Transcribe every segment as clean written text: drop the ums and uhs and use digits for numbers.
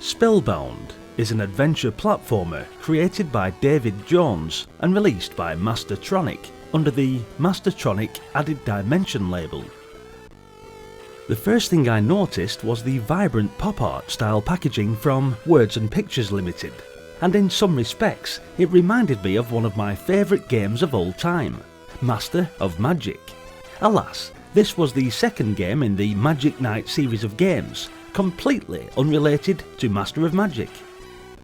Spellbound is an adventure platformer created by David Jones and released by Mastertronic under the Mastertronic Added Dimension label. The first thing I noticed was the vibrant pop art style packaging from Words and Pictures Limited, and in some respects it reminded me of one of my favourite games of all time, Master of Magic. Alas, this was the second game in the Magic Knight series of games, completely unrelated to Master of Magic.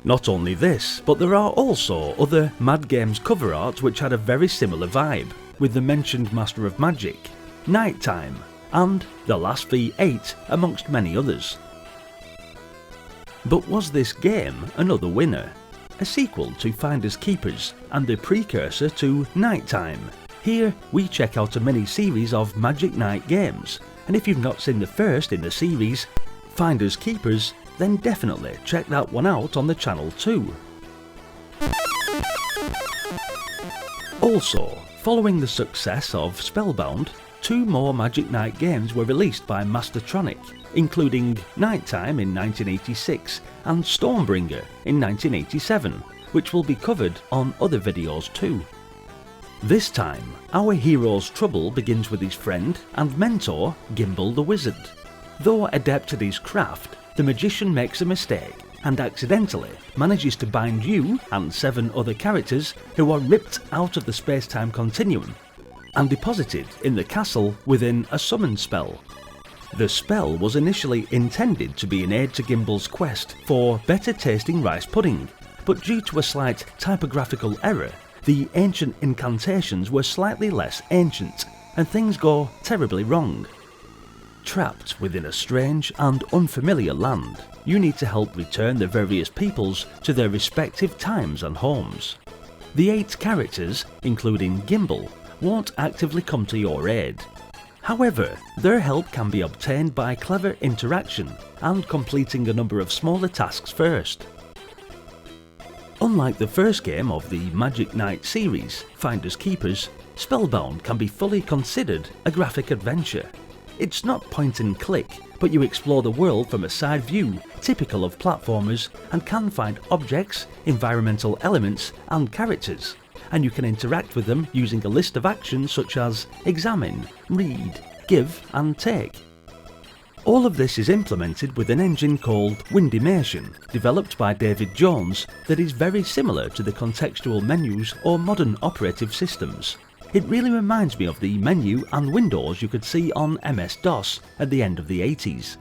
Not only this, but there are also other Mad Games cover art which had a very similar vibe, with the mentioned Master of Magic, Nighttime, and The Last V8 amongst many others. But was this game another winner? A sequel to Finders Keepers and the precursor to Nighttime? Here we check out a mini-series of Magic Knight games, and if you've not seen the first in the series, Finders Keepers, then definitely check that one out on the channel too. Also, following the success of Spellbound, 2 more Magic Knight games were released by Mastertronic, including Nighttime in 1986 and Stormbringer in 1987, which will be covered on other videos too. This time, our hero's trouble begins with his friend and mentor, Gimbal the Wizard. Though adept at his craft, the magician makes a mistake and accidentally manages to bind you and 7 other characters who are ripped out of the space-time continuum and deposited in the castle within a summon spell. The spell was initially intended to be an aid to Gimbal's quest for better tasting rice pudding, but due to a slight typographical error, the ancient incantations were slightly less ancient and things go terribly wrong. Trapped within a strange and unfamiliar land, you need to help return the various peoples to their respective times and homes. The 8 characters, including Gimbal, won't actively come to your aid. However, their help can be obtained by clever interaction and completing a number of smaller tasks first. Unlike the first game of the Magic Knight series, Finders Keepers, Spellbound can be fully considered a graphic adventure. It's not point and click, but you explore the world from a side view typical of platformers and can find objects, environmental elements and characters, and you can interact with them using a list of actions such as examine, read, give and take. All of this is implemented with an engine called Windimation, developed by David Jones, that is very similar to the contextual menus or modern operative systems. It really reminds me of the menu and windows you could see on MS-DOS at the end of the 80s.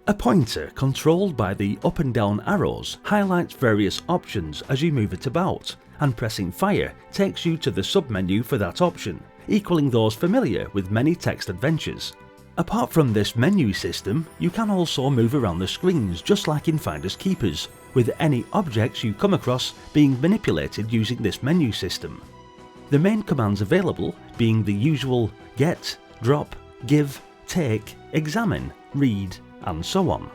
A pointer controlled by the up and down arrows highlights various options as you move it about, and pressing fire takes you to the submenu for that option, equaling those familiar with many text adventures. Apart from this menu system, you can also move around the screens just like in Finders Keepers, with any objects you come across being manipulated using this menu system. The main commands available being the usual get, drop, give, take, examine, read and so on.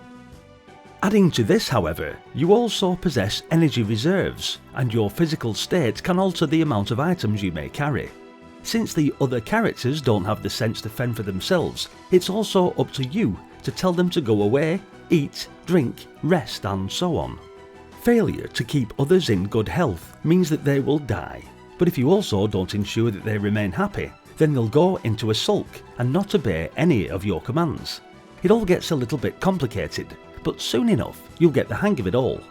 Adding to this, however, you also possess energy reserves, and your physical state can alter the amount of items you may carry. Since the other characters don't have the sense to fend for themselves, it's also up to you to tell them to go away, eat, drink, rest and so on. Failure to keep others in good health means that they will die, but if you also don't ensure that they remain happy, then they'll go into a sulk and not obey any of your commands. It all gets a little bit complicated, but soon enough you'll get the hang of it all.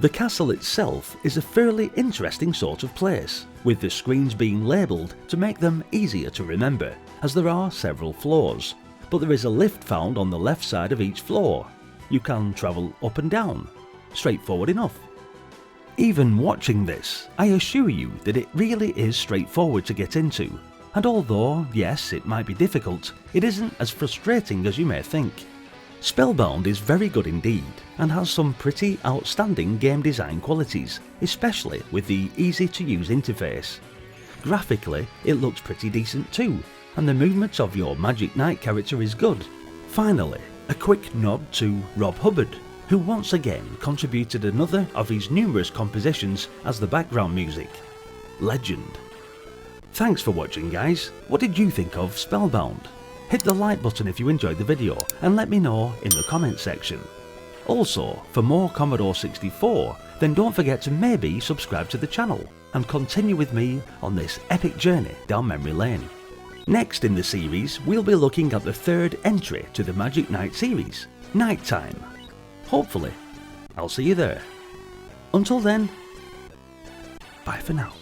The castle itself is a fairly interesting sort of place, with the screens being labelled to make them easier to remember, as there are several floors, but there is a lift found on the left side of each floor. You can travel up and down. Straightforward enough. Even watching this, I assure you that it really is straightforward to get into, and although, yes, it might be difficult, it isn't as frustrating as you may think. Spellbound is very good indeed, and has some pretty outstanding game design qualities, especially with the easy to use interface. Graphically, it looks pretty decent too, and the movement of your Magic Knight character is good. Finally, a quick nod to Rob Hubbard, who once again contributed another of his numerous compositions as the background music. Legend. Thanks for watching guys, what did you think of Spellbound? Hit the like button if you enjoyed the video and let me know in the comment section. Also, for more Commodore 64, then don't forget to maybe subscribe to the channel and continue with me on this epic journey down memory lane. Next in the series, we'll be looking at the third entry to the Magic Knight series, Nighttime. Hopefully, I'll see you there. Until then, bye for now.